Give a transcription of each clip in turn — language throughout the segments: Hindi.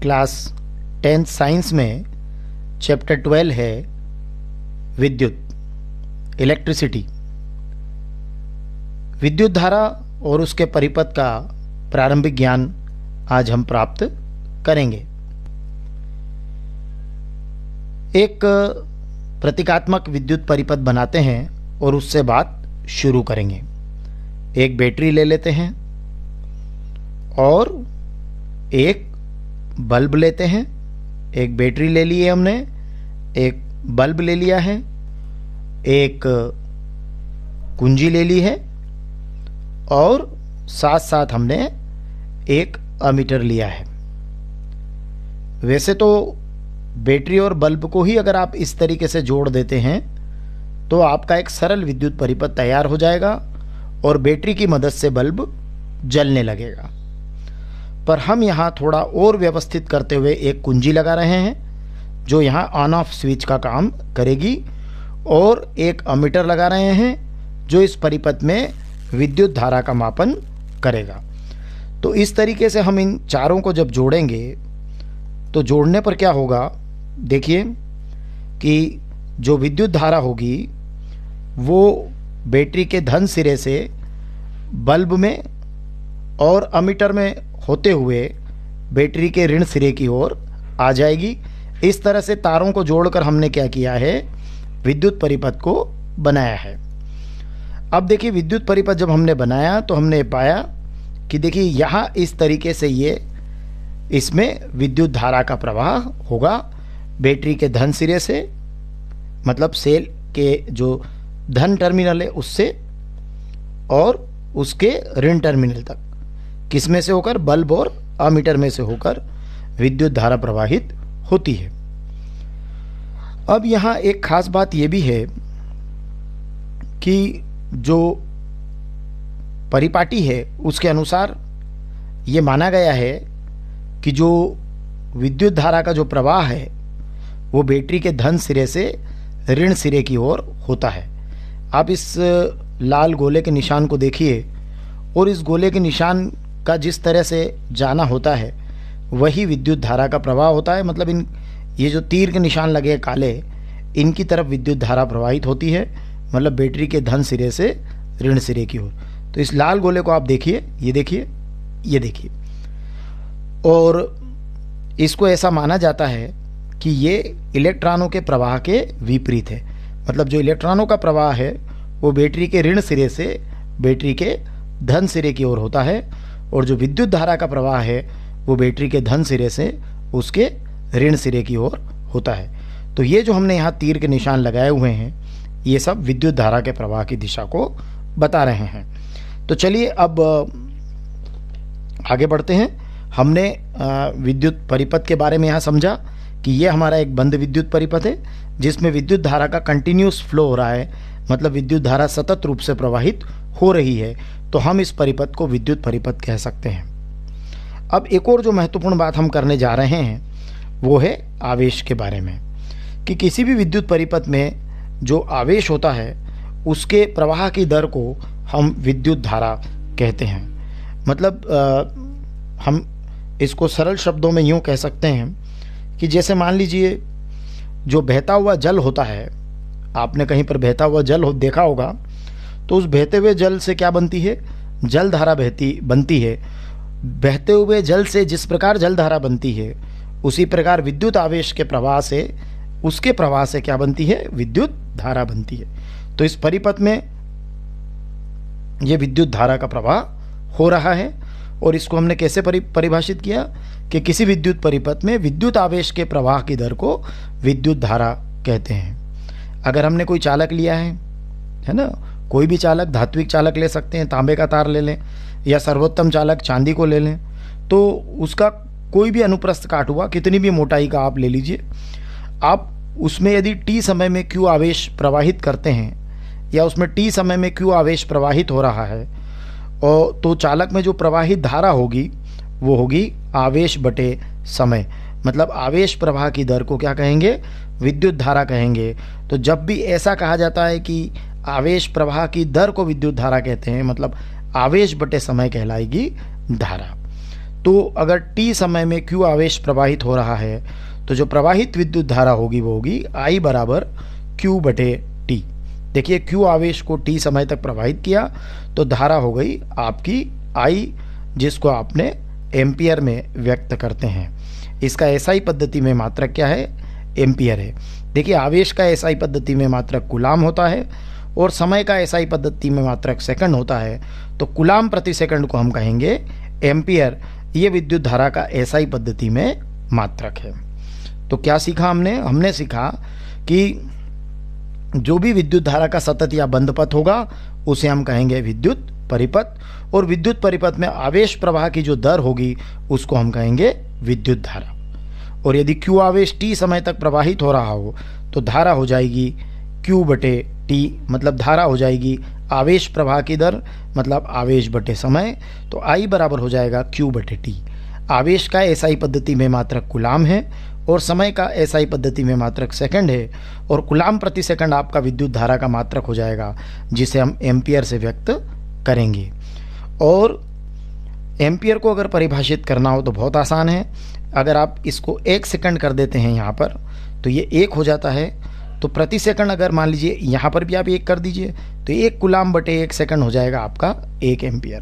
क्लास 10th साइंस में चैप्टर 12 है विद्युत, इलेक्ट्रिसिटी। विद्युत धारा और उसके परिपथ का प्रारंभिक ज्ञान आज हम प्राप्त करेंगे। एक प्रतीकात्मक विद्युत परिपथ बनाते हैं और उससे बात शुरू करेंगे। एक बैटरी ले लेते हैं और एक बल्ब लेते हैं। एक बैटरी ले ली है हमने, एक बल्ब ले लिया है, एक कुंजी ले ली है और साथ साथ हमने एक अमीटर लिया है। वैसे तो बैटरी और बल्ब को ही अगर आप इस तरीके से जोड़ देते हैं तो आपका एक सरल विद्युत परिपथ तैयार हो जाएगा और बैटरी की मदद से बल्ब जलने लगेगा। पर हम यहाँ थोड़ा और व्यवस्थित करते हुए एक कुंजी लगा रहे हैं जो यहाँ ऑन ऑफ स्विच का काम करेगी, और एक अमीटर लगा रहे हैं जो इस परिपथ में विद्युत धारा का मापन करेगा। तो इस तरीके से हम इन चारों को जब जोड़ेंगे तो जोड़ने पर क्या होगा, देखिए कि जो विद्युत धारा होगी वो बैटरी के धन सिरे से बल्ब में और अमीटर में होते हुए बैटरी के ऋण सिरे की ओर आ जाएगी। इस तरह से तारों को जोड़कर हमने क्या किया है, विद्युत परिपथ को बनाया है। अब देखिए विद्युत परिपथ जब हमने बनाया तो हमने पाया कि देखिए यहाँ इस तरीके से ये इसमें विद्युत धारा का प्रवाह होगा बैटरी के धन सिरे से, मतलब सेल के जो धन टर्मिनल है उससे, और उसके ऋण टर्मिनल तक, किसमें से होकर, बल्ब और अमीटर में से होकर विद्युत धारा प्रवाहित होती है। अब यहाँ एक खास बात यह भी है कि जो परिपाटी है उसके अनुसार ये माना गया है कि जो विद्युत धारा का जो प्रवाह है वो बैटरी के धन सिरे से ऋण सिरे की ओर होता है। आप इस लाल गोले के निशान को देखिए और इस गोले के निशान का जिस तरह से जाना होता है वही विद्युत धारा का प्रवाह होता है। मतलब ये जो तीर के निशान लगे काले, इनकी तरफ विद्युत धारा प्रवाहित होती है, मतलब बैटरी के धन सिरे से ऋण सिरे की ओर। तो इस लाल गोले को आप देखिए, ये देखिए, ये देखिए, और इसको ऐसा माना जाता है कि ये इलेक्ट्रॉनों के प्रवाह के विपरीत है। मतलब जो इलेक्ट्रॉनों का प्रवाह है वो बैटरी के ऋण सिरे से बैटरी के धन सिरे की ओर होता है, और जो विद्युत धारा का प्रवाह है वो बैटरी के धन सिरे से उसके ऋण सिरे की ओर होता है। तो ये जो हमने यहाँ तीर के निशान लगाए हुए हैं ये सब विद्युत धारा के प्रवाह की दिशा को बता रहे हैं। तो चलिए अब आगे बढ़ते हैं। हमने विद्युत परिपथ के बारे में यहाँ समझा कि ये हमारा एक बंद विद्युत परिपथ है जिसमें विद्युत धारा का कंटिन्यूस फ्लो हो रहा है, मतलब विद्युत धारा सतत रूप से प्रवाहित हो रही है। तो हम इस परिपथ को विद्युत परिपथ कह सकते हैं। अब एक और जो महत्वपूर्ण बात हम करने जा रहे हैं वो है आवेश के बारे में, कि किसी भी विद्युत परिपथ में जो आवेश होता है उसके प्रवाह की दर को हम विद्युत धारा कहते हैं। मतलब हम इसको सरल शब्दों में यूँ कह सकते हैं कि जैसे मान लीजिए जो बहता हुआ जल होता है, आपने कहीं पर बहता हुआ जल देखा होगा, तो उस बहते हुए जल से क्या बनती है, जल धारा बनती है। बहते हुए जल से जिस प्रकार जल धारा बनती है उसी प्रकार विद्युत आवेश के प्रवाह से, उसके प्रवाह से क्या बनती है, विद्युत धारा बनती है। तो इस परिपथ में यह विद्युत धारा का प्रवाह हो रहा है, और इसको हमने कैसे परिभाषित किया कि किसी विद्युत परिपथ में विद्युत आवेश के प्रवाह की दर को विद्युत धारा कहते हैं। अगर हमने कोई चालक लिया है ना, कोई भी चालक, धात्विक चालक ले सकते हैं, तांबे का तार ले लें, या सर्वोत्तम चालक चांदी को ले लें, तो उसका कोई भी अनुप्रस्थ काट हुआ, कितनी भी मोटाई का आप ले लीजिए, आप उसमें यदि t समय में q आवेश प्रवाहित करते हैं या उसमें t समय में q आवेश प्रवाहित हो रहा है, और तो चालक में जो प्रवाहित धारा होगी वो होगी आवेश बटे समय। मतलब आवेश प्रवाह की दर को क्या कहेंगे, विद्युत धारा कहेंगे। तो जब भी ऐसा कहा जाता है कि आवेश प्रवाह की दर को विद्युत धारा कहते हैं, मतलब आवेश बटे समय कहलाएगी धारा। तो अगर t समय में q आवेश प्रवाहित हो रहा है तो जो प्रवाहित विद्युत धारा होगी वो होगी I बराबर q/t। देखिए q आवेश को t समय तक प्रवाहित किया तो धारा हो गई आपकी I, जिसको आपने एम्पियर में व्यक्त करते हैं। इसका एसआई पद्धति में मात्रक क्या है? एम्पियर है। देखिए आवेश का एसआई पद्धति में मात्रक कूलाम होता है और समय का एसआई पद्धति में मात्रक सेकंड होता है, तो कूलाम प्रति सेकंड को हम कहेंगे एम्पियर। ये विद्युत धारा का एसआई पद्धति में मात्रक है। तो क्या सीखा हमने? हमने सीखा कि जो भी विद्युत धारा का सतत या बंद पथ होगा उसे हम कहेंगे विद्युत परिपथ, और विद्युत परिपथ में आवेश प्रवाह की जो दर होगी उसको हम कहेंगे विद्युत धारा। और यदि q आवेश t समय तक प्रवाहित हो रहा हो तो धारा हो जाएगी q/t, मतलब धारा हो जाएगी आवेश प्रवाह की दर मतलब आवेश बटे समय, तो I बराबर हो जाएगा q/t। आवेश का एसआई पद्धति में मात्रक कूलाम है और समय का एसआई पद्धति में मात्रक सेकंड है, और कूलाम प्रति सेकंड आपका विद्युत धारा का मात्रक हो जाएगा जिसे हम एम्पियर से व्यक्त करेंगे। और एम्पियर को अगर परिभाषित करना हो तो बहुत आसान है। अगर आप इसको 1 सेकंड कर देते हैं यहाँ पर तो ये 1 हो जाता है, तो प्रति सेकंड अगर मान लीजिए यहाँ पर भी आप 1 कर दीजिए तो 1 कूलाम बटे 1 सेकंड हो जाएगा आपका 1 एम्पियर।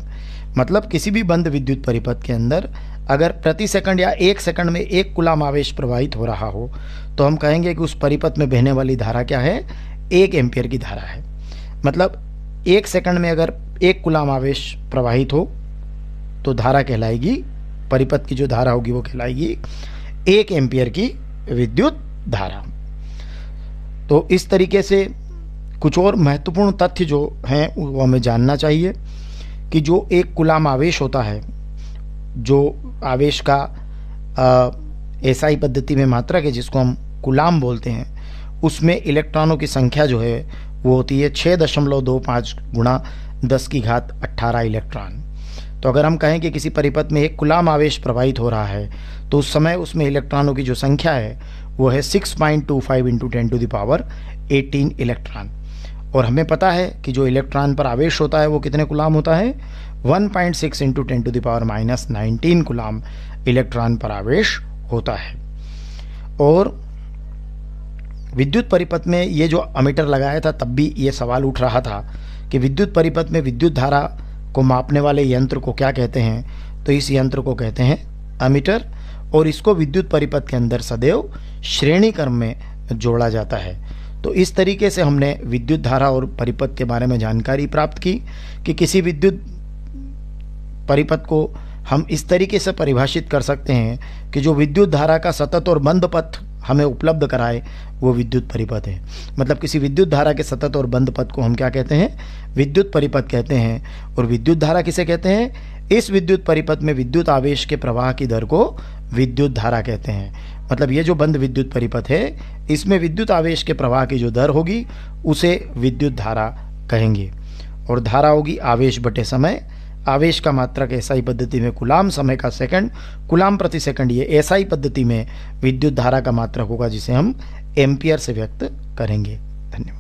मतलब किसी भी बंद विद्युत परिपथ के अंदर अगर प्रति सेकंड या 1 सेकंड में 1 कूलाम आवेश प्रवाहित हो रहा हो तो हम कहेंगे कि उस परिपथ में बहने वाली धारा क्या है? 1 एम्पियर की धारा है। मतलब 1 सेकंड में अगर 1 कूलाम आवेश प्रवाहित हो तो धारा कहलाएगी, परिपथ की जो धारा होगी वो कहलाएगी 1 एम्पियर की विद्युत धारा। तो इस तरीके से कुछ और महत्वपूर्ण तथ्य जो हैं वो हमें जानना चाहिए कि जो 1 कूलाम आवेश होता है, जो आवेश का एसआई पद्धति में मात्रक है जिसको हम कूलाम बोलते हैं, उसमें इलेक्ट्रॉनों की संख्या जो है वो होती है 6.25 गुणा 10⁻18 इलेक्ट्रॉन। तो अगर हम कहें कि किसी परिपथ में 1 कूलाम आवेश प्रवाहित हो रहा है तो उस समय उसमें इलेक्ट्रॉनों की जो संख्या है वो है 6.25 × 10⁻18 इलेक्ट्रॉन। और हमें पता है कि जो इलेक्ट्रॉन पर आवेश होता है वो कितने कूलाम होता है? 1.6 × 10⁻19 कूलाम इलेक्ट्रॉन पर आवेश होता है। और विद्युत परिपथ में ये जो अमीटर लगाया था तब भी ये सवाल उठ रहा था कि विद्युत परिपथ में विद्युत धारा को मापने वाले यंत्र को क्या कहते हैं? तो इस यंत्र को कहते हैं अमीटर, और इसको विद्युत परिपथ के अंदर सदैव श्रेणी क्रम में जोड़ा जाता है। तो इस तरीके से हमने विद्युत धारा और परिपथ के बारे में जानकारी प्राप्त की कि किसी विद्युत परिपथ को हम इस तरीके से परिभाषित कर सकते हैं कि जो विद्युत धारा का सतत और बंद पथ हमें उपलब्ध कराए वो विद्युत परिपथ है। मतलब किसी विद्युत धारा के सतत और बंद पथ को हम क्या कहते हैं? विद्युत परिपथ कहते हैं। और विद्युत धारा किसे कहते हैं? इस विद्युत परिपथ में विद्युत आवेश के प्रवाह की दर को विद्युत धारा कहते हैं। मतलब ये जो बंद विद्युत परिपथ है इसमें विद्युत आवेश के प्रवाह की जो दर होगी उसे विद्युत धारा कहेंगे। और धारा होगी आवेश बटे समय। आवेश का मात्रक एसआई पद्धति में कूलाम, समय का सेकंड, कूलाम प्रति सेकंड ये एसआई पद्धति में विद्युत धारा का मात्रक होगा जिसे हम एम्पियर से व्यक्त करेंगे। धन्यवाद।